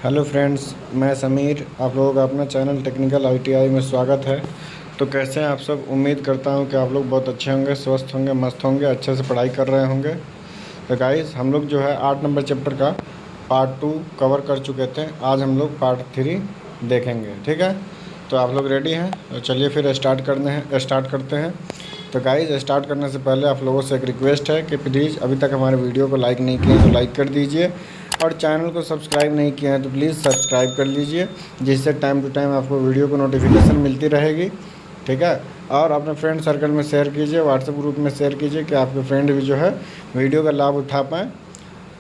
Hello friends, मैं समीर। आप लोगों का अपना चैनल टेक्निकल आईटीआई में स्वागत है। तो कैसे हैं आप सब? उम्मीद करता हूं कि आप लोग बहुत अच्छे होंगे, स्वस्थ होंगे, मस्त होंगे, अच्छे से पढ़ाई कर रहे होंगे। तो गाइस, हम लोग जो है 8 नंबर चैप्टर का पार्ट 2 कवर कर चुके थे। आज हम लोग पार्ट 3 देखेंगे, ठीक है? तो आप लोग रेडी हैं? तो चलिए फिर स्टार्ट करते हैं। तो गाइस, स्टार्ट करने से पहले आप लोगों से एक रिक्वेस्ट है कि प्लीज़ अभी तक हमारे वीडियो को लाइक नहीं किए तो लाइक कर दीजिए, और चैनल को सब्सक्राइब नहीं किया है तो प्लीज़ सब्सक्राइब कर लीजिए, जिससे टाइम टू टाइम आपको वीडियो को नोटिफिकेशन मिलती रहेगी, ठीक है? और अपने फ्रेंड सर्कल में शेयर कीजिए, व्हाट्सएप ग्रुप में शेयर कीजिए कि आपके फ्रेंड भी जो है वीडियो का लाभ उठा पाएँ।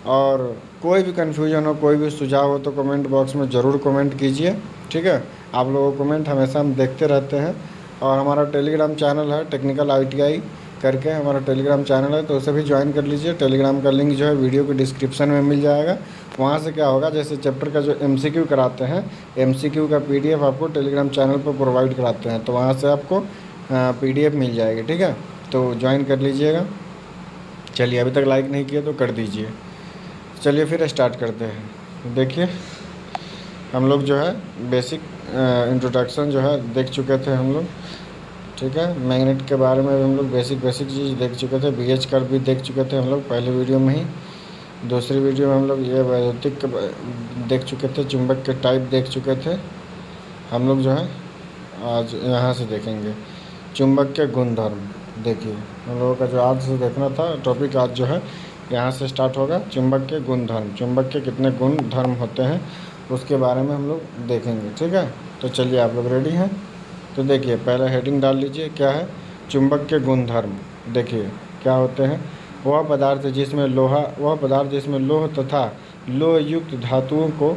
और कोई भी कन्फ्यूजन हो, कोई भी सुझाव हो तो कमेंट बॉक्स में ज़रूर कमेंट कीजिए, ठीक है? आप लोगों को कमेंट हमेशा हम देखते रहते हैं। और हमारा टेलीग्राम चैनल है टेक्निकल आईटीआई करके, हमारा टेलीग्राम चैनल है, तो उसे भी ज्वाइन कर लीजिए। टेलीग्राम का लिंक जो है वीडियो के डिस्क्रिप्शन में मिल जाएगा। वहाँ से क्या होगा, जैसे चैप्टर का जो एमसीक्यू कराते हैं, एमसीक्यू का पीडीएफ आपको टेलीग्राम चैनल पर प्रोवाइड कराते हैं, तो वहाँ से आपको पीडीएफ मिल जाएगी, ठीक है? तो ज्वाइन कर लीजिएगा। चलिए, अभी तक लाइक नहीं किया तो कर दीजिए। चलिए फिर स्टार्ट करते हैं। देखिए, हम लोग जो है बेसिक इंट्रोडक्शन जो है देख चुके थे हम लोग, ठीक है? मैग्नेट के बारे में भी हम लोग बेसिक बेसिक चीज़ देख चुके थे। बीएच कर्व भी देख चुके थे हम लोग पहले वीडियो में ही। दूसरी वीडियो में हम लोग ये वैद्युतिक देख चुके थे, चुंबक के टाइप देख चुके थे। हम लोग जो है आज यहाँ से देखेंगे चुंबक के गुणधर्म। देखिए, हम लोगों का जो आज से देखना था टॉपिक, आज जो है यहाँ से स्टार्ट होगा। चुंबक के गुणधर्म, चुंबक के कितने गुण धर्म होते हैं उसके बारे में हम लोग देखेंगे, ठीक है? तो चलिए, आप लोग रेडी हैं? तो देखिए, पहले हेडिंग डाल लीजिए, क्या है? चुंबक के गुणधर्म। देखिए क्या होते हैं। वह पदार्थ जिसमें लोह तथा लोह युक्त धातुओं को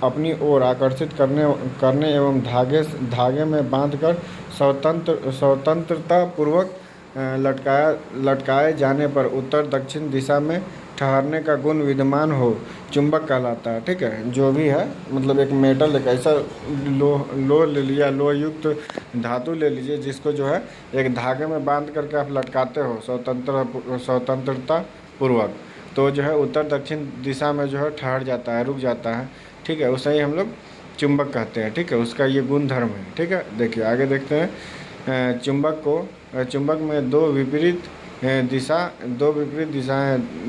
अपनी ओर आकर्षित करने करने एवं धागे में बांधकर स्वतंत्रता पूर्वक लटकाए जाने पर उत्तर दक्षिण दिशा में ठहरने का गुण विद्यमान हो, चुंबक कहलाता है, ठीक है? जो भी है, मतलब एक मेटल, एक ऐसा लोह ले लिया, लोह युक्त धातु ले लीजिए जिसको जो है एक धागे में बांध करके आप लटकाते हो स्वतंत्रता पूर्वक, तो जो है उत्तर दक्षिण दिशा में जो है ठहर जाता है, रुक जाता है, ठीक है? उसे ही हम लोग चुंबक कहते हैं, ठीक है? उसका ये गुण धर्म है, ठीक है? देखिए आगे देखते हैं। चुंबक में दो विपरीत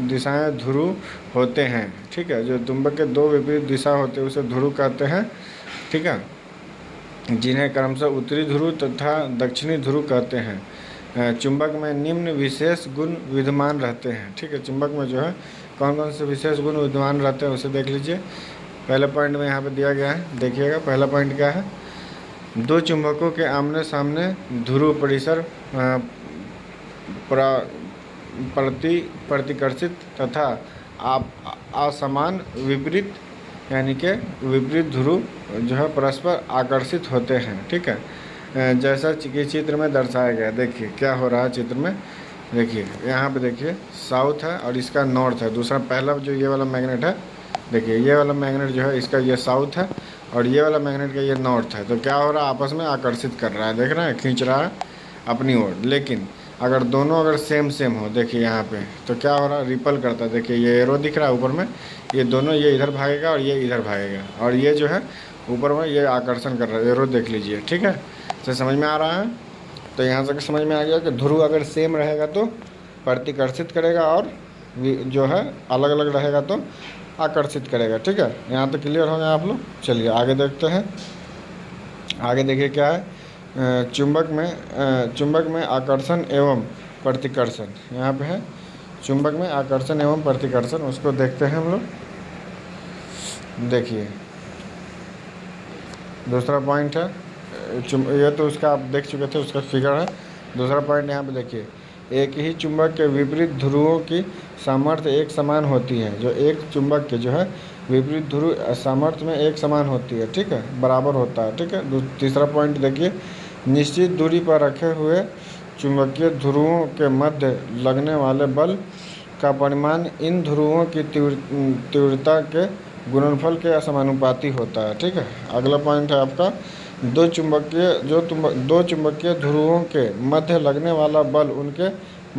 दिशाएं ध्रुव होते हैं, ठीक है? जो चुंबक के दो विपरीत दिशा होते हैं उसे ध्रुव कहते हैं, ठीक है? जिन्हें क्रमशः उत्तरी ध्रुव तथा दक्षिणी ध्रुव कहते हैं। चुंबक में निम्न विशेष गुण विद्यमान रहते हैं, ठीक है? चुंबक में जो है कौन कौन से विशेष गुण विद्यमान रहते हैं उसे देख लीजिए। पहले पॉइंट में यहाँ पे दिया गया है, देखिएगा। पहला पॉइंट क्या है? दो चुंबकों के आमने सामने ध्रुव परिसर प्रतिकर्षित तथा असमान विपरीत, यानी कि विपरीत ध्रुव जो है परस्पर आकर्षित होते हैं, ठीक है? जैसा कि चित्र में दर्शाया गया। देखिए क्या हो रहा है चित्र में। देखिए यहाँ पे देखिए, साउथ है और इसका नॉर्थ है। दूसरा, पहला जो ये वाला मैग्नेट है, देखिए ये वाला मैग्नेट जो है इसका ये साउथ है और ये वाला मैग्नेट का ये नॉर्थ है। तो क्या हो रहा है, आपस में आकर्षित कर रहा है, देख रहे हैं, खींच रहा है अपनी ओर। लेकिन अगर दोनों अगर सेम हो, देखिए यहाँ पे, तो क्या हो रहा है, रिपल करता है। देखिए ये एरो दिख रहा है ऊपर में, ये दोनों, ये इधर भागेगा और ये इधर भागेगा, और ये जो है ऊपर में ये आकर्षण कर रहा है, एरो देख लीजिए, ठीक है? तो समझ में आ रहा है? तो यहाँ तक समझ में आ गया कि ध्रुव अगर सेम रहेगा तो प्रतिकर्षित करेगा, और जो है अलग अलग रहेगा तो आकर्षित करेगा, ठीक है? यहाँ तक क्लियर हो गया आप लोग? चलिए आगे देखते हैं। आगे देखिए क्या है। चुंबक में आकर्षण एवं प्रतिकर्षण, यहाँ पे है चुंबक में आकर्षण एवं प्रतिकर्षण, उसको देखते हैं हम लोग। देखिए दूसरा पॉइंट है, ये तो उसका आप देख चुके थे, उसका फिगर है। दूसरा पॉइंट यहाँ पे देखिए, एक ही चुंबक के विपरीत ध्रुवों की सामर्थ्य एक समान होती है। जो एक चुंबक के जो है विपरीत ध्रुव सामर्थ्य में एक समान होती है, ठीक है? बराबर होता है, ठीक है? तीसरा पॉइंट देखिए, निश्चित दूरी पर रखे हुए चुंबकीय ध्रुवों के मध्य लगने वाले बल का परिमाण इन ध्रुवों की तीव्रता के गुणनफल के समानुपाती होता है, ठीक है? अगला पॉइंट है आपका, दो चुंबकीय ध्रुवों के मध्य लगने वाला बल उनके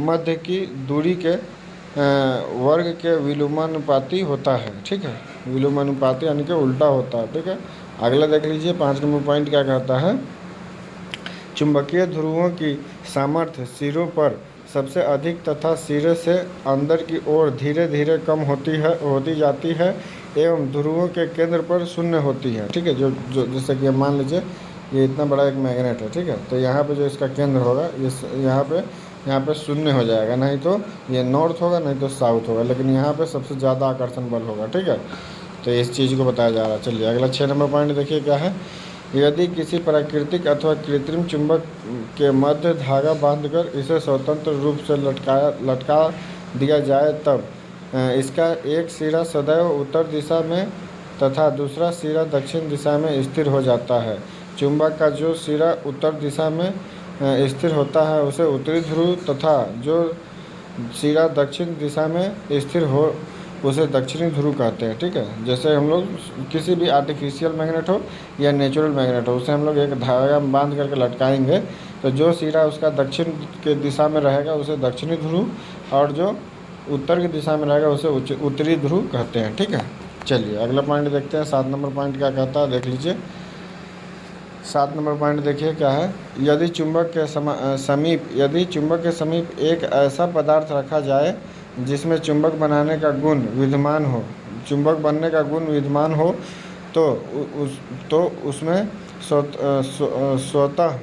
मध्य की दूरी के वर्ग के विलोमानुपाती होता है। ठीक है, विलोमानुपाती यानी कि उल्टा होता है। ठीक है, अगला देख लीजिए 5 नंबर पॉइंट क्या कहता है। चुंबकीय ध्रुवों की सामर्थ्य सिरों पर सबसे अधिक तथा सिरे से अंदर की ओर धीरे धीरे कम होती जाती है एवं ध्रुवों के केंद्र पर शून्य होती है। ठीक है, जो जो जैसे कि मान लीजिए ये इतना बड़ा एक मैग्नेट है। ठीक है, तो यहाँ पे जो इसका केंद्र होगा यहाँ पे शून्य हो जाएगा, नहीं तो ये नॉर्थ होगा नहीं तो साउथ होगा, लेकिन यहाँ पे सबसे ज़्यादा आकर्षण बल होगा। ठीक है, तो इस चीज़ को बताया जा रहा है। चलिए अगला 6 नंबर पॉइंट देखिए क्या है। यदि किसी प्राकृतिक अथवा कृत्रिम चुंबक के मध्य धागा बांधकर इसे स्वतंत्र रूप से लटका दिया जाए तब इसका एक सिरा सदैव उत्तर दिशा में तथा दूसरा सिरा दक्षिण दिशा में स्थिर हो जाता है। चुंबक का जो सिरा उत्तर दिशा में स्थिर होता है उसे उत्तरी ध्रुव तथा जो सिरा दक्षिण दिशा में स्थिर हो उसे दक्षिणी ध्रुव कहते हैं। ठीक है, जैसे हम लोग किसी भी आर्टिफिशियल मैग्नेट हो या नेचुरल मैग्नेट हो उसे हम लोग एक धागा में बांध करके लटकाएंगे तो जो सिरा उसका दक्षिण के दिशा में रहेगा उसे दक्षिणी ध्रुव और जो उत्तर की दिशा में रहेगा उसे उत्तरी ध्रुव कहते हैं। ठीक है, चलिए अगला पॉइंट देखते हैं। 7 नंबर पॉइंट क्या कहता है देख लीजिए। 7 नंबर पॉइंट देखिए क्या है। यदि चुंबक के समीप एक ऐसा पदार्थ रखा जाए जिसमें चुंबक बनने का गुण विद्यमान हो तो उसमें स्वतः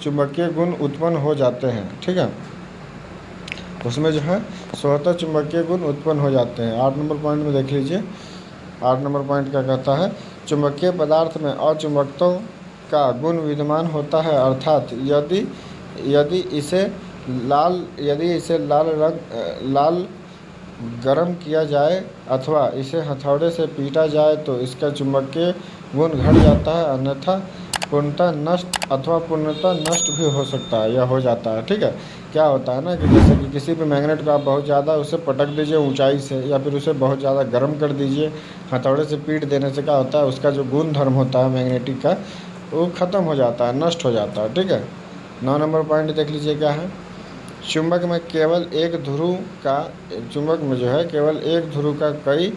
चुंबकीय गुण उत्पन्न हो जाते हैं। ठीक है, उसमें जो है स्वतः चुंबकीय गुण उत्पन्न हो जाते हैं। 8 नंबर पॉइंट में देख लीजिए। 8 नंबर पॉइंट क्या कहता है। चुंबकीय पदार्थ में अचुंबकत्व का गुण विद्यमान होता है, अर्थात यदि इसे लाल गरम किया जाए अथवा इसे हथौड़े से पीटा जाए तो इसका चुंबकीय गुण घट जाता है, अन्यथा पूर्णतः नष्ट भी हो सकता है या हो जाता है। ठीक है, क्या होता है ना कि जैसे कि किसी भी मैग्नेट को आप बहुत ज़्यादा उसे पटक दीजिए ऊंचाई से या फिर उसे बहुत ज़्यादा गर्म कर दीजिए, हथौड़े से पीट देने से क्या होता है उसका जो गुण धर्म होता है मैग्नेटिक का वो ख़त्म हो जाता है, नष्ट हो जाता है। ठीक है, 9 नंबर पॉइंट देख लीजिए क्या है। चुंबक में जो है केवल एक ध्रुव का कोई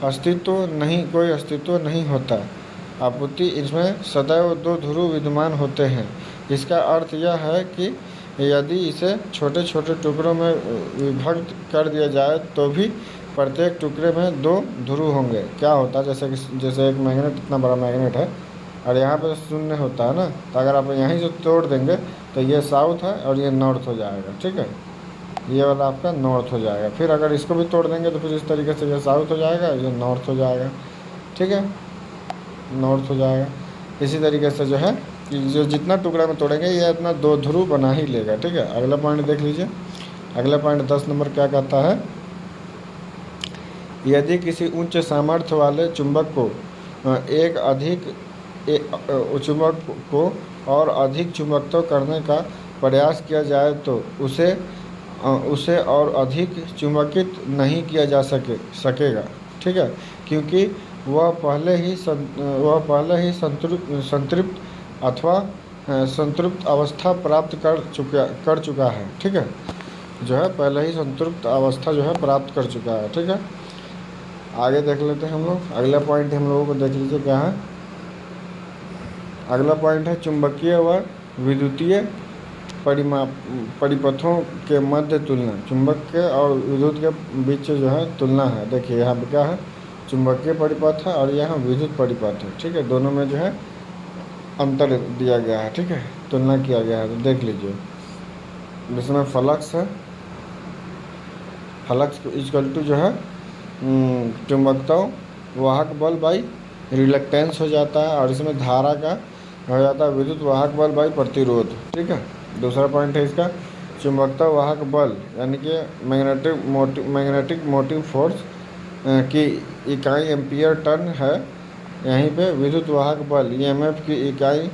अस्तित्व नहीं होता, अपितु इसमें सदैव 2 ध्रुव विद्यमान होते हैं। इसका अर्थ यह है कि यदि इसे छोटे छोटे टुकड़ों में विभक्त कर दिया जाए तो भी प्रत्येक टुकड़े में 2 ध्रुव होंगे। क्या होता है जैसे एक मैग्नेट इतना बड़ा मैग्नेट है और यहाँ पर शून्य होता है ना, तो अगर आप यहीं से तोड़ देंगे तो ये साउथ है और ये नॉर्थ हो जाएगा। ठीक है, ये वाला आपका नॉर्थ हो जाएगा। फिर अगर इसको भी तोड़ देंगे तो फिर इस तरीके से ये साउथ हो जाएगा, ये नॉर्थ हो जाएगा। ठीक है, नॉर्थ हो जाएगा। इसी तरीके से जो है कि जो जितना टुकड़ा में तोड़ेंगे ये इतना 2 ध्रुव बना ही लेगा। ठीक है, अगला पॉइंट देख लीजिए। अगला पॉइंट 10 नंबर क्या कहता है। यदि किसी उच्च सामर्थ्य वाले चुंबक को और अधिक चुंबकत्व करने का प्रयास किया जाए तो उसे और अधिक चुंबकित नहीं किया जा सकेगा। ठीक है, क्योंकि वह पहले ही संतृप्त अथवा संतृप्त अवस्था प्राप्त कर चुका है। ठीक है, जो है पहले ही संतृप्त अवस्था जो है प्राप्त कर चुका है। ठीक है, आगे देख लेते हैं हम लोग। अगला पॉइंट हम लोगों को देख लीजिए क्या है। अगला पॉइंट है चुंबकीय व विद्युतीय परिपथों के मध्य तुलना। चुंबक के और विद्युत के बीच जो है तुलना है। देखिए यहाँ पे क्या है, चुंबकीय परिपथ है और यहाँ विद्युत परिपथ है। ठीक है, दोनों में जो है अंतर दिया गया है। ठीक है, तुलना किया गया है, तो देख लीजिए। इसमें फ्लक्स है, फ्लक्स इक्वल टू जो है चुंबकत्व वाहक बल बाई रिलक्टेंस हो जाता है, और इसमें धारा का हो जाता है विद्युत वाहक बल बाई प्रतिरोध। ठीक है, दूसरा पॉइंट है इसका चुंबकत्व वाहक बल यानी कि मैग्नेटिक मोटिव फोर्स की इकाई एम्पियर टर्न है। यहीं पे विद्युत वाहक बल ईएमएफ की इकाई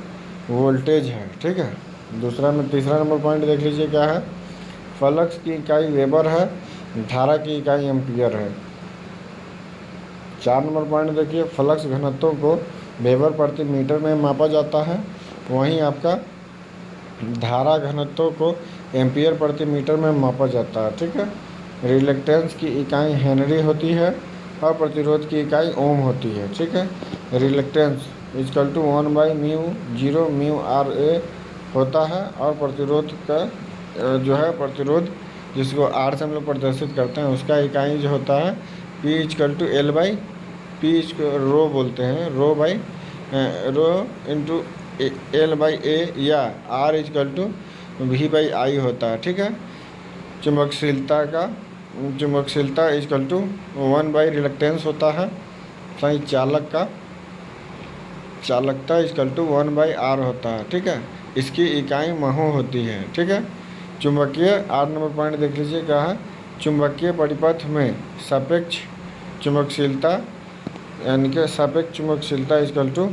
वोल्टेज है। ठीक है, तीसरा नंबर पॉइंट देख लीजिए क्या है। फ्लक्स की इकाई वेबर है, धारा की इकाई एम्पियर है। 4 नंबर पॉइंट देखिए, फ्लक्स घनत्व को वेबर प्रति मीटर में मापा जाता है, वहीं आपका धारा घनत्व को एम्पियर प्रति मीटर में मापा जाता है। ठीक है, रिलक्टेंस की इकाई हेनरी होती है और प्रतिरोध की इकाई ओम होती है। ठीक है, रिलक्टेंस इजकल टू 1/μ0 μ r होता है और प्रतिरोध का जो है प्रतिरोध जिसको आर से हम लोग प्रदर्शित करते हैं उसका इकाई जो होता है P is equal to L by P इसको रो बोलते हैं, rho into L by A या R is equal to V by I होता है। ठीक है, चुंबकशीलता इजकल टू 1/रिलक्टेंस होता है। सही, चालकता इजकल टू 1/r होता है। ठीक है, इसकी इकाई महो होती है। ठीक है, चुंबकीय 8 नंबर पॉइंट देख लीजिए क्या है, चुंबकीय परिपथ में सापेक्ष चुंबकशीलता यानी कि सापेक्ष चुंबकशीलता इजकल टू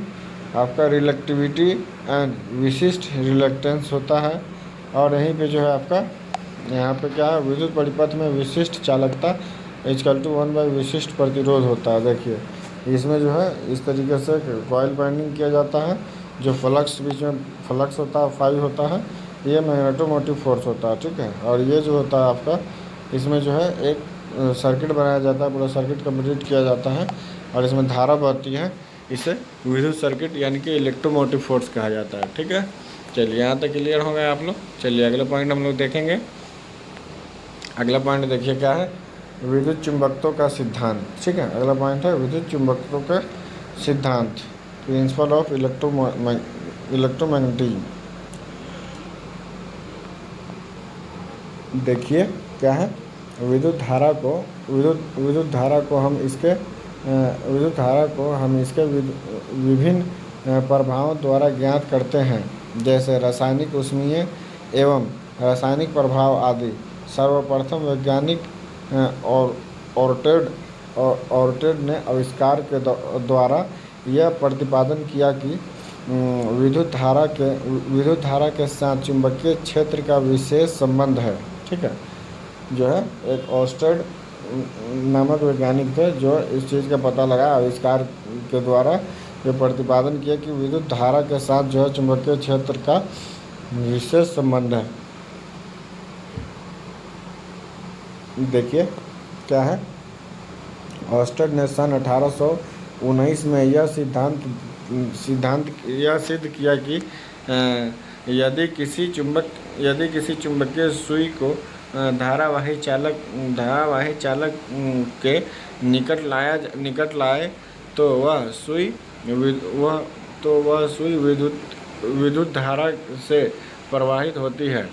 आपका रिलेक्टिविटी एंड विशिष्ट रिलक्टेंस होता है। और यहीं पे जो है आपका यहाँ पे क्या है, विद्युत परिपथ में विशिष्ट चालकता इजकल टू 1 बाई विशिष्ट प्रतिरोध होता है। देखिए इसमें जो है इस तरीके से कॉइल बाइंडिंग किया जाता है, जो फ्लक्स बीच में फ्लक्स होता है फाई होता है, ये मैग्नेटोमोटिव फोर्स होता है। ठीक है, और ये जो होता है आपका इसमें जो है एक सर्किट बनाया जाता है, पूरा सर्किट कंप्लीट किया जाता है और इसमें धारा बहती है, इसे विद्युत सर्किट यानी कि इलेक्ट्रोमोटिव फोर्स कहा जाता है। ठीक है, चलिए यहाँ तक क्लियर हो गए आप लोग। चलिए अगला पॉइंट हम लोग देखेंगे। अगला पॉइंट देखिए क्या है, विद्युत चुंबकत्व का सिद्धांत। ठीक है, अगला पॉइंट है विद्युत चुंबकत्व का सिद्धांत, प्रिंसिपल ऑफ इलेक्ट्रोमैग्नेटिज्म। देखिए क्या है, विद्युत धारा को हम इसके विभिन्न प्रभावों द्वारा ज्ञात करते हैं, जैसे रासायनिक, ऊष्मीय एवं रासायनिक प्रभाव आदि। सर्वप्रथम वैज्ञानिक ऑर्टेड ने आविष्कार के द्वारा यह प्रतिपादन किया कि विद्युत धारा के साथ चुंबकीय क्षेत्र का विशेष संबंध है। ठीक है, जो है एक ऑर्स्टेड नामक वैज्ञानिक थे जो इस चीज़ का पता लगा, आविष्कार के द्वारा ये प्रतिपादन किया कि विद्युत धारा के साथ जो है चुंबकीय क्षेत्र का विशेष संबंध है। देखिए क्या है, ऑर्स्टेड ने सन 1819 में यह सिद्ध किया कि यदि किसी चुंबकीय सुई को धारावाही चालक के निकट लाए तो वह सुई विद्युत धारा से प्रवाहित होती है।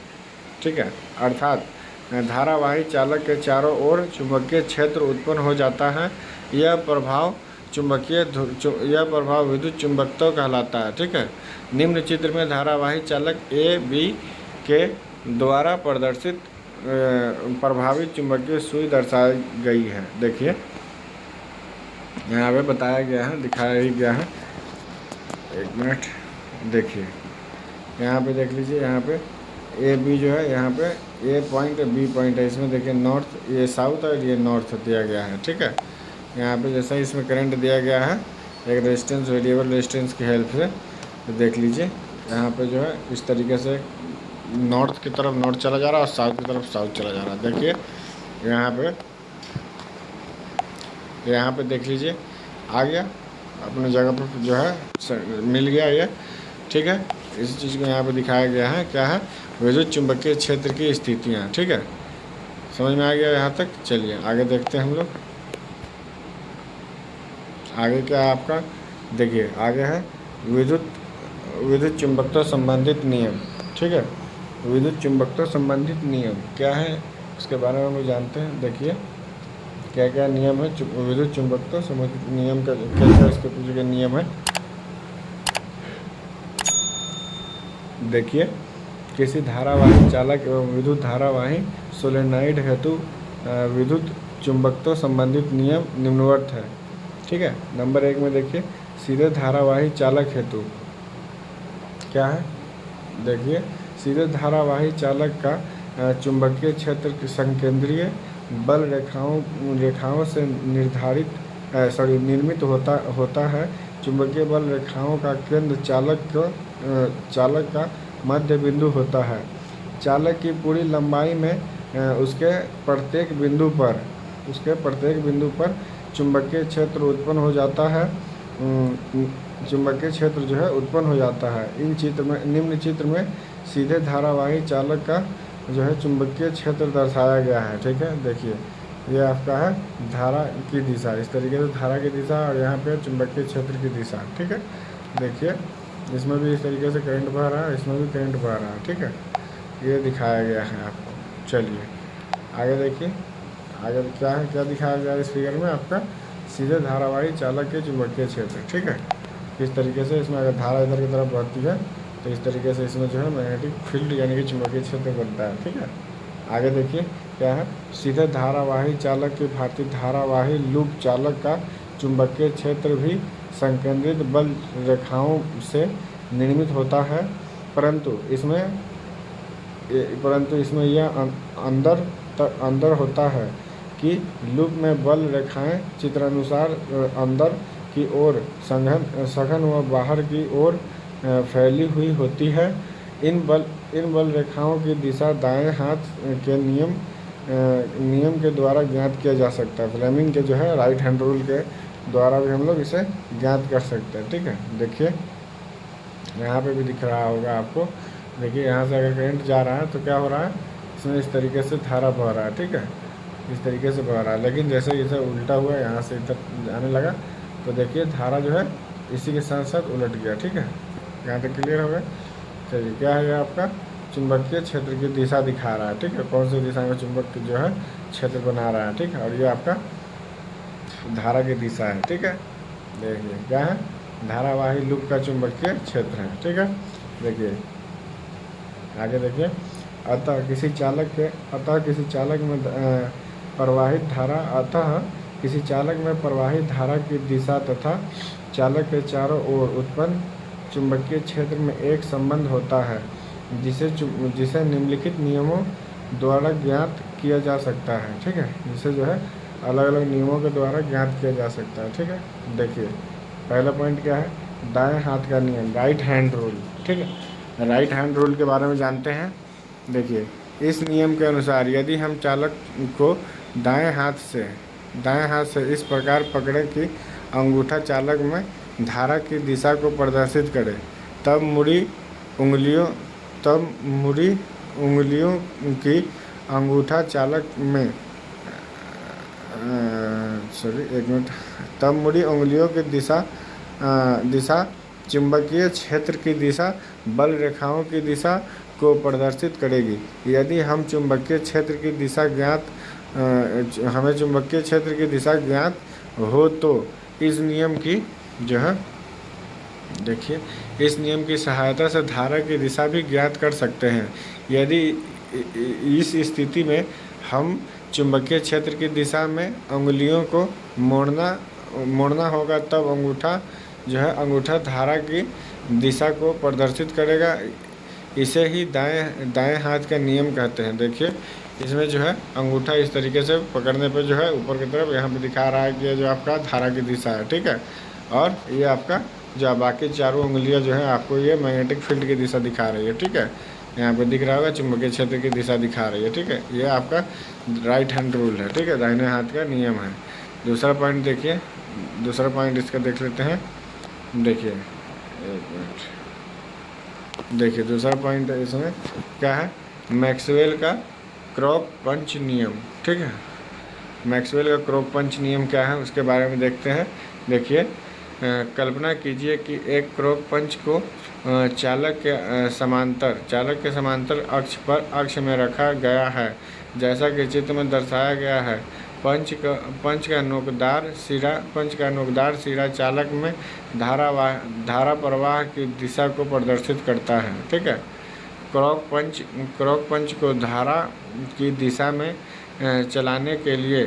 ठीक है, अर्थात धारावाही चालक के चारों ओर चुंबकीय क्षेत्र उत्पन्न हो जाता है। यह प्रभाव विद्युत चुंबकत्व कहलाता है। ठीक है, निम्न चित्र में धारावाही चालक ए बी के द्वारा प्रदर्शित प्रभावित चुंबकीय सुई दर्शाई गई है। देखिए यहाँ पे बताया गया है, दिखाया ही गया है। एक मिनट देखिए, यहाँ पे देख लीजिए, यहाँ पे ए बी जो है, यहाँ पे ए पॉइंट बी पॉइंट है, इसमें देखिए नॉर्थ, ये साउथ और ये नॉर्थ दिया गया है। ठीक है, यहाँ पे जैसा इसमें करंट दिया गया है एक रेजिस्टेंस, वेरिएबल रेजिस्टेंस की हेल्प से, तो देख लीजिए यहाँ पे जो है इस तरीके से नॉर्थ की तरफ नॉर्थ चला जा रहा है और साउथ की तरफ साउथ चला जा रहा है। देखिए यहाँ पे देख लीजिए आ गया अपने जगह पर जो है मिल गया ये। ठीक है, इस चीज़ को यहाँ पे दिखाया गया है, क्या है, विद्युत चुंबकीय क्षेत्र की स्थितियाँ। ठीक है, समझ में आ गया यहाँ तक। चलिए आगे देखते हैं हम लोग। आगे क्या है आपका, देखिए आगे है विद्युत चुंबकत्व संबंधित नियम। ठीक है, विद्युत चुंबकत्व संबंधित नियम क्या है उसके बारे में हम जानते हैं। देखिए क्या क्या नियम है विद्युत चुंबकत्व संबंधित नियम का, क्या इसके पीछे का नियम है। देखिए, किसी धारावाही चालक एवं विद्युत धारावाही सोलेनॉइड हेतु विद्युत चुंबकत्व संबंधित नियम निम्नवत है। ठीक है, नंबर 1 में देखिए, सीधे धारावाही चालक हेतु क्या है। देखिए, सीधे धारावाही चालक का चुंबकीय क्षेत्र की संकेंद्रीय बल रेखाओं से निर्मित होता है। चुंबकीय बल रेखाओं का केंद्र चालक का मध्य बिंदु होता है। चालक की पूरी लंबाई में उसके प्रत्येक बिंदु पर चुंबकीय क्षेत्र उत्पन्न हो जाता है। चुंबकीय क्षेत्र जो है उत्पन्न हो जाता है। निम्न चित्र में सीधे धारावाही चालक का जो है चुंबकीय क्षेत्र दर्शाया गया है। ठीक है, देखिए ये आपका है धारा की दिशा, इस तरीके से धारा की दिशा, और यहाँ पे चुंबकीय क्षेत्र की दिशा। ठीक है, देखिए इसमें भी इस तरीके से करंट बह रहा है, इसमें भी करंट बह रहा है। ठीक है, ये दिखाया गया है आपको। चलिए आगे देखिए, आगे क्या है, क्या दिखाया गया है इस फिगर में आपका सीधे धारावाही चालक के चुंबकीय क्षेत्र। ठीक है, इस तरीके से इसमें अगर धारा इधर की तरफ बहती है तो इस तरीके से इसमें जो है मैग्नेटिक फील्ड यानी कि चुंबकीय क्षेत्र बनता है। ठीक है, आगे देखिए क्या है, सीधे धारावाही चालक की भांति धारावाही लूप चालक का चुंबकीय क्षेत्र भी संकेंद्रित बल रेखाओं से निर्मित होता है, परंतु इसमें यह अंदर होता है कि लूप में बल रेखाएं चित्रानुसार अंदर की ओर सघन व बाहर की ओर फैली हुई होती है। इन बल रेखाओं की दिशा दाएं हाथ के नियम के द्वारा ज्ञात किया जा सकता है। फ्लेमिंग के जो है राइट हैंड रूल के द्वारा भी हम लोग इसे ज्ञात कर सकते हैं। ठीक है, देखिए यहाँ पे भी दिख रहा होगा आपको। देखिए यहाँ से अगर करंट जा रहा है तो क्या हो रहा है, इसमें इस तरीके से धारा बह रहा है। ठीक है, इस तरीके से बह रहा है, लेकिन जैसे इसे उल्टा हुआ यहाँ से इधर जाने लगा तो देखिए धारा जो है इसी के साथ साथ उलट गया। ठीक है, यहाँ तक क्लियर हो गया। चलिए क्या है, ये आपका चुंबकीय क्षेत्र की दिशा दिखा रहा है। ठीक है, कौन सी दिशा में चुंबक जो है क्षेत्र बना रहा है। ठीक है, और ये आपका धारा की दिशा है। ठीक है, देखिए क्या है, धारावाही लूप का चुंबकीय क्षेत्र है। ठीक है, देखिए आगे देखिए, अतः किसी चालक में प्रवाहित धारा की दिशा तथा चालक के चारों ओर उत्पन्न चुंबकीय क्षेत्र में एक संबंध होता है, जिसे निम्नलिखित नियमों द्वारा ज्ञात किया जा सकता है। ठीक है, जिसे जो है अलग अलग नियमों के द्वारा ज्ञात किया जा सकता है। ठीक है, देखिए पहला पॉइंट क्या है, दाएं हाथ का नियम, राइट हैंड रूल। ठीक है, राइट हैंड रूल के बारे में जानते हैं। देखिए इस नियम के अनुसार यदि हम चालक को दाएं हाथ से इस प्रकार पकड़े कि अंगूठा चालक में धारा की दिशा को प्रदर्शित करे, तब मुड़ी उंगलियों की अंगूठा चालक में तब मुड़ी उंगलियों की दिशा चुंबकीय क्षेत्र की दिशा बल रेखाओं की दिशा को प्रदर्शित करेगी। यदि हम चुंबकीय क्षेत्र की दिशा ज्ञात हो तो इस नियम की सहायता से धारा की दिशा भी ज्ञात कर सकते हैं। यदि इस स्थिति में हम चुंबकीय क्षेत्र की दिशा में उंगलियों को मोड़ना होगा, तब अंगूठा धारा की दिशा को प्रदर्शित करेगा। इसे ही दाएं हाथ का नियम कहते हैं। देखिए इसमें जो है अंगूठा इस तरीके से पकड़ने पर जो है ऊपर की तरफ यहाँ पे दिखा रहा है कि ये जो आपका धारा की दिशा है। ठीक है, और ये आपका जो बाकी चारों उंगलियां जो है आपको ये मैग्नेटिक फील्ड की दिशा दिखा रही है। ठीक है, यहाँ पे दिख रहा होगा चुंबकीय क्षेत्र की दिशा दिखा रही है। ठीक है, ये आपका राइट हैंड रूल है। ठीक है, दाहिने हाथ का नियम है। दूसरा पॉइंट देखिए, दूसरा पॉइंट इसका देख लेते हैं। देखिए एक मिनट, देखिए दूसरा पॉइंट इसमें क्या है, मैक्सवेल का क्रॉक पंच नियम। ठीक है, मैक्सवेल का क्रॉक पंच नियम क्या है उसके बारे में देखते हैं। देखिए कल्पना कीजिए कि एक क्रॉक पंच को चालक के समांतर अक्ष में रखा गया है, जैसा कि चित्र में दर्शाया गया है। पंच का नोकदार सिरा चालक में धारा प्रवाह की दिशा को प्रदर्शित करता है। ठीक है, क्रॉक पंच को धारा की दिशा में चलाने के लिए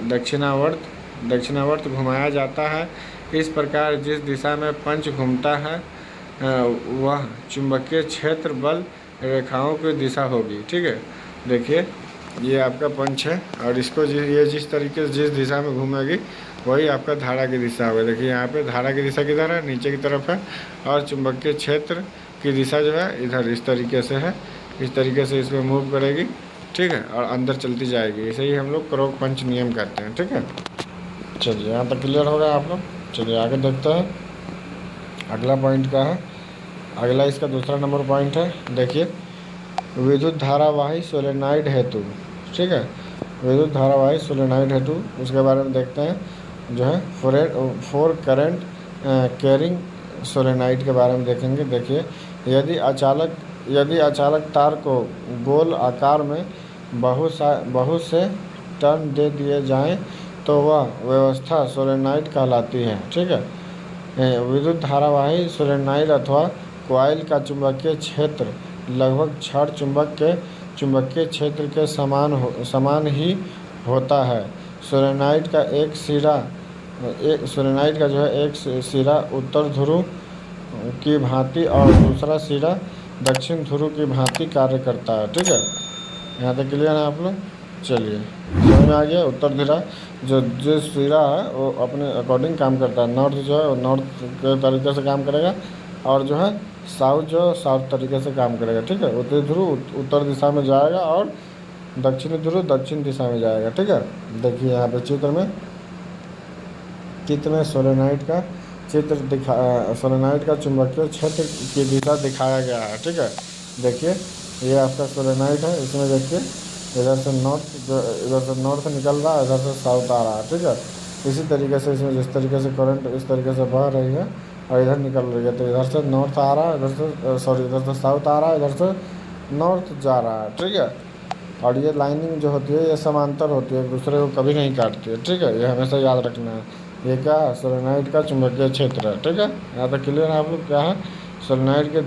दक्षिणावर्त घुमाया जाता है। इस प्रकार जिस दिशा में पंच घूमता है वह चुंबकीय क्षेत्र बल रेखाओं की दिशा होगी। ठीक है, देखिए ये आपका पंच है और इसको जिस तरीके से जिस दिशा में घूमेगी वही आपका धारा की दिशा होगी। देखिए यहाँ पे धारा की दिशा किधर है, नीचे की तरफ है, और चुंबकीय क्षेत्र की दिशा जो है इधर इस तरीके से है। इस तरीके से इसमें मूव करेगी ठीक है, और अंदर चलती जाएगी। इसे ही हम लोग क्रोक पंच नियम कहते हैं। ठीक है, चलिए यहाँ तक क्लियर हो गया आप लोग। चलिए आगे देखते हैं अगला पॉइंट क्या है। अगला इसका दूसरा नंबर पॉइंट है, देखिए विद्युत धारावाही सोलेनाइड हेतु। ठीक है, विद्युत धारावाही सोलेनाइड हेतु उसके बारे में देखते हैं जो है फोर करंट कैरिंग सोलेनाइड के बारे में देखेंगे। देखिए यदि अचालक तार को गोल आकार में बहुत से टर्न दे दिए जाएं तो वह व्यवस्था सोलेनाइड कहलाती है। ठीक है, विद्युत धारावाही सोलेनाइड अथवा कॉइल का चुंबकीय क्षेत्र लगभग क्षण चुंबक के चुंबकीय क्षेत्र के समान ही होता है। सोलेनाइड का सोलेनाइड का जो है एक सिरा उत्तर ध्रुव की भांति और दूसरा सिरा दक्षिण ध्रुव की भांति कार्य करता है। ठीक है, यहाँ तक क्लियर है आप लोग। चलिए समझ में आ गया। उत्तर धिरा जो सिरा है वो अपने अकॉर्डिंग काम करता है। नॉर्थ जो है वो नॉर्थ के तरीके से काम करेगा और जो है साउथ जो साउथ तरीके से काम करेगा। ठीक है, उत्तरी ध्रुव उत्तर दिशा में जाएगा और दक्षिणी ध्रुव दक्षिण दिशा में जाएगा। ठीक है, देखिए यहाँ पे चित्र में सोलेनाइड का सोलेनाइड का चुंबकीय क्षेत्र की दिशा दिखाया गया है। ठीक है, देखिए ये आपका सोलेनाइड है। इसमें देखिए इधर से नॉर्थ निकल रहा है, इधर से साउथ आ रहा है। ठीक है, इसी तरीके से इसमें जिस तरीके से करंट इस तरीके से बह रही है और इधर निकल रही है, तो इधर से नॉर्थ आ रहा है, इधर से साउथ आ रहा है, इधर से नॉर्थ जा रहा है। ठीक है, और ये लाइनिंग जो होती है ये समांतर होती है, एक दूसरे को कभी नहीं काटती है। ठीक है, ये हमेशा याद रखना है। ये क्या है, सोलेनाइड का चुंबकीय क्षेत्र है। ठीक है, यहाँ तक क्लियर है आप लोग। क्या है, सोलेनाइड के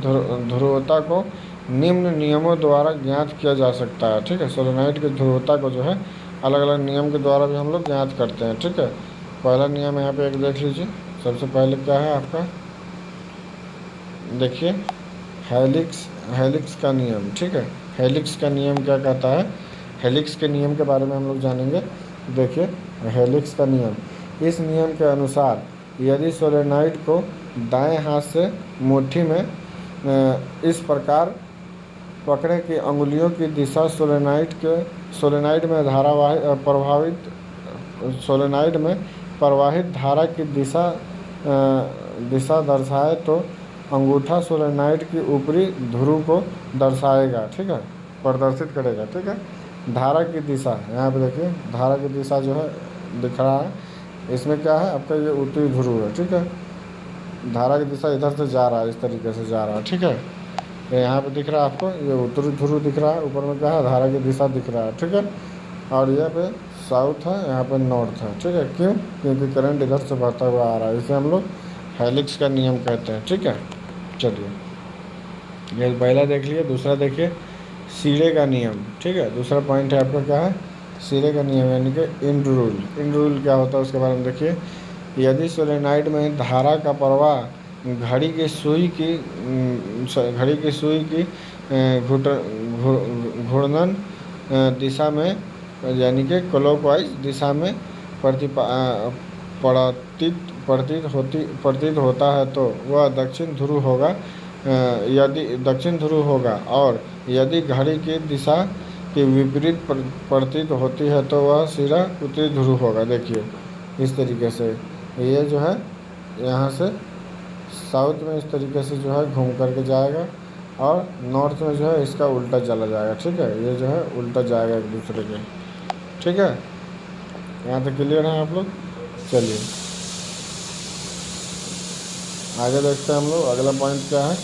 ध्रुवता को निम्न नियमों द्वारा ज्ञात किया जा सकता है। ठीक है, सोलेनाइड की ध्रुवता को जो है अलग अलग नियम के द्वारा भी हम लोग ज्ञात करते हैं। ठीक है, पहला नियम यहाँ पे एक देख लीजिए। सबसे पहले क्या है आपका, देखिए हेलिक्स का नियम। ठीक है, हेलिक्स का नियम क्या कहता है, हेलिक्स के नियम के बारे में हम लोग जानेंगे। देखिए हेलिक्स का नियम, इस नियम के अनुसार यदि सोलेनाइड को दाएं हाथ से मुट्ठी में इस प्रकार पकड़े कि अंगुलियों की दिशा सोलेनाइड में प्रवाहित धारा की दिशा दर्शाए तो अंगूठा सोलेनाइड की ऊपरी ध्रुव को दर्शाएगा। ठीक है, प्रदर्शित करेगा। ठीक है, धारा की दिशा यहाँ पे देखिए, धारा की दिशा जो है दिख रहा है, इसमें क्या है आपका ये उत्तरी ध्रुव है। ठीक है, धारा की दिशा इधर से जा रहा है, इस तरीके से जा रहा है। ठीक है, तो यहाँ पे दिख रहा है आपको ये उत्तरी ध्रुव दिख रहा है, ऊपर में क्या है धारा की दिशा दिख रहा है। ठीक है, और यहाँ पे साउथ है, यहाँ पे नॉर्थ है। ठीक है, क्यों, क्योंकि करंट इधर से बहता हुआ आ रहा है, इसे हम लोग हेलिक्स का नियम कहते हैं। ठीक है, चलिए ये पहला देख लिए। दूसरा देखिए सिरे का नियम। ठीक है, दूसरा पॉइंट है आपका क्या है, सिरे का नियम यानी कि इंड रूल क्या होता है उसके बारे में देखिए। यदि सोलेनाइड में धारा का प्रवाह घड़ी की सुई की घूर्णन दिशा में यानी कि क्लॉकवाइज दिशा में प्रतीत होता है तो वह दक्षिण ध्रुव होगा। यदि दक्षिण ध्रुव होगा और यदि घड़ी की दिशा की विपरीत प्रतीत होती है तो वह सिरा उत्तरी ध्रुव होगा। देखिए इस तरीके से ये जो है यहाँ से साउथ में इस तरीके से जो है घूम करके जाएगा और नॉर्थ में जो है इसका उल्टा चला जाएगा। ठीक है, ये जो है उल्टा जाएगा एक दूसरे के। ठीक है, यहाँ तक क्लियर है आप लोग। चलिए आगे देखते हैं हम लोग। अगला पॉइंट क्या है,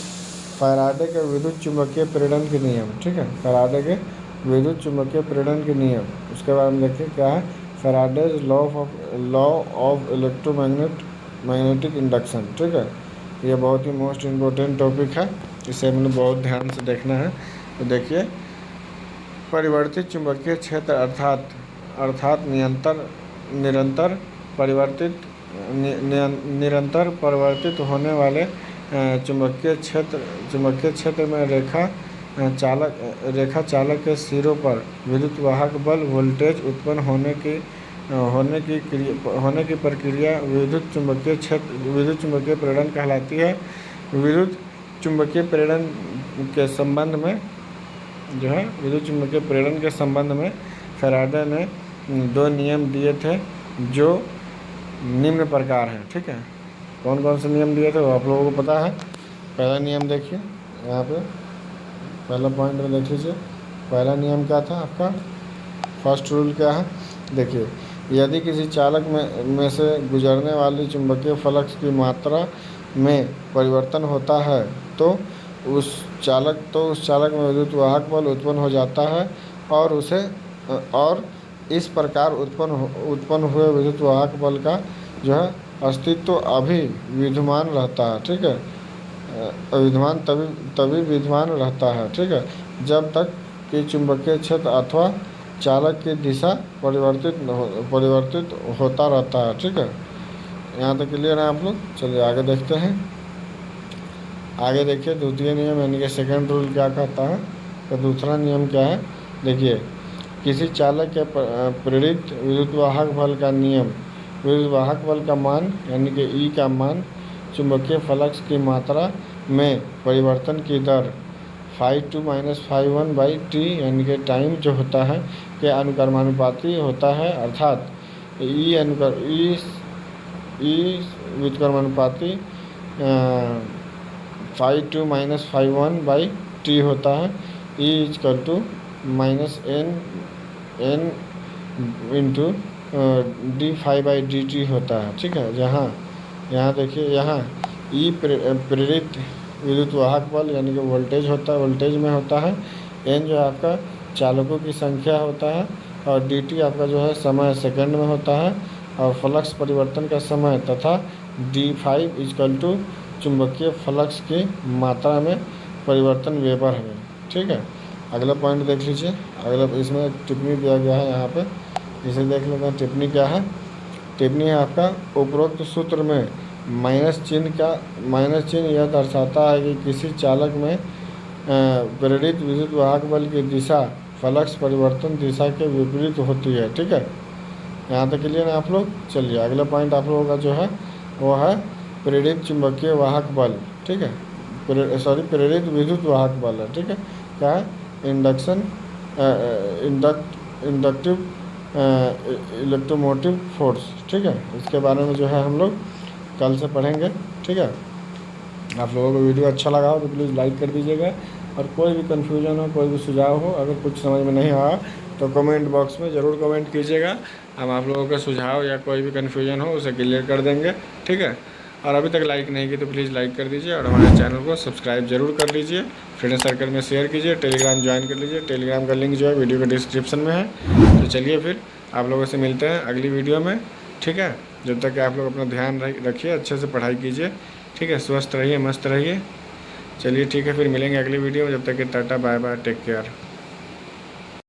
फैराडे के विद्युत चुंबकीय प्रेरण के नियम। ठीक है, फैराडे के विद्युत चुंबकीय प्रेरण के नियम, उसके बारे में देखिए क्या है, Faraday's law of electromagnetic induction. ठीक है, ये बहुत ही मोस्ट इम्पोर्टेंट टॉपिक है, इसे हमने बहुत ध्यान से देखना है। तो देखिए परिवर्तित चुंबकीय क्षेत्र अर्थात निरंतर परिवर्तित होने वाले चुंबकीय क्षेत्र में रेखा चालक के सिरों पर विद्युत वाहक बल वोल्टेज उत्पन्न होने की प्रक्रिया विद्युत चुंबकीय प्रेरण कहलाती है। विद्युत चुंबकीय प्रेरण के संबंध में जो है विद्युत चुम्बकीय प्रेरण के संबंध में फैराडे ने 2 नियम दिए थे जो निम्न प्रकार हैं। ठीक है, कौन कौन से नियम दिए थे वो आप लोगों को पता है। पहला नियम देखिए यहाँ पे, पहला पॉइंट में देख लीजिए। पहला नियम क्या था आपका, फर्स्ट रूल क्या है, देखिए यदि किसी चालक में से गुजरने वाली चुंबकीय फ्लक्स की मात्रा में परिवर्तन होता है तो उस चालक में विद्युत वाहक बल उत्पन्न हो जाता है और इस प्रकार उत्पन्न हुए विद्युत वाहक बल का जो है अस्तित्व अभी विद्यमान रहता है। ठीक है, विद्यमान तभी विद्यमान रहता है। ठीक है, जब तक कि चुंबकीय क्षेत्र अथवा चालक की दिशा परिवर्तित होता रहता है। ठीक है, यहाँ तक क्लियर है आप लोग। चलिए आगे देखते हैं। आगे देखिए द्वितीय नियम यानी कि सेकंड रूल क्या कहता है। तो दूसरा नियम क्या है, देखिए किसी चालक के प्रेरित विद्युत वाहक बल का नियम विद्युत वाहक बल का मान यानी कि ई का मान चुंबकीय फ्लक्स की मात्रा में परिवर्तन की दर φ2 - φ1/t यानी कि टाइम जो होता है के अनुक्रमानुपाती होता है, अर्थात ई व्युत्क्रमानुपाती φ2 - φ1/t होता है। E = -n इंटू dφ/dt होता है। ठीक है, यहाँ देखिए यहाँ ई प्रेरित विद्युत वाहक बल यानी कि वोल्टेज में होता है। n जो आपका चालकों की संख्या होता है और dt आपका जो है समय सेकंड में होता है और फ्लक्स परिवर्तन का समय तथा dφ = चुंबकीय फ्लक्स की मात्रा में परिवर्तन वेबर है। ठीक है, अगला पॉइंट देख लीजिए। अगला इसमें एक टिप्पणी दिया गया है, यहाँ पे इसे देख लेते हैं। टिप्पणी क्या है, टिप्पणी है आपका उपरोक्त सूत्र में माइनस चिन्ह यह दर्शाता है कि किसी चालक में प्रेरित विद्युत वाहक बल की दिशा फ्लक्स परिवर्तन दिशा के विपरीत होती है। ठीक है, यहाँ तक क्लियर है आप लोग। चलिए अगला पॉइंट आप लोगों का जो है वो है प्रेरित चुंबकीय वाहक बल। ठीक है, प्रेरित विद्युत वाहक बल है। ठीक है, क्या है, इंडक्टिव इलेक्ट्रोमोटिव फोर्स। ठीक है, इसके बारे में जो है हम लोग कल से पढ़ेंगे। ठीक है, आप लोगों को वीडियो अच्छा लगा हो तो प्लीज़ लाइक कर दीजिएगा और कोई भी कन्फ्यूजन हो, कोई भी सुझाव हो, अगर कुछ समझ में नहीं आया तो कमेंट बॉक्स में ज़रूर कमेंट कीजिएगा। हम आप लोगों का सुझाव या कोई भी कन्फ्यूजन हो उसे क्लियर कर देंगे। ठीक है, और अभी तक लाइक नहीं की तो प्लीज़ लाइक कर दीजिए और हमारे चैनल को सब्सक्राइब जरूर कर लीजिए। फ्रेंड सर्कल में शेयर कीजिए, टेलीग्राम ज्वाइन कर लीजिए। टेलीग्राम का लिंक जो है वीडियो के डिस्क्रिप्शन में है। तो चलिए फिर आप लोगों से मिलते हैं अगली वीडियो में। ठीक है, जब तक आप लोग अपना ध्यान रखिए, अच्छे से पढ़ाई कीजिए। ठीक है, स्वस्थ रहिए, मस्त रहिए। चलिए ठीक है, फिर मिलेंगे अगली वीडियो में। जब तक कि tata bye bye, take care.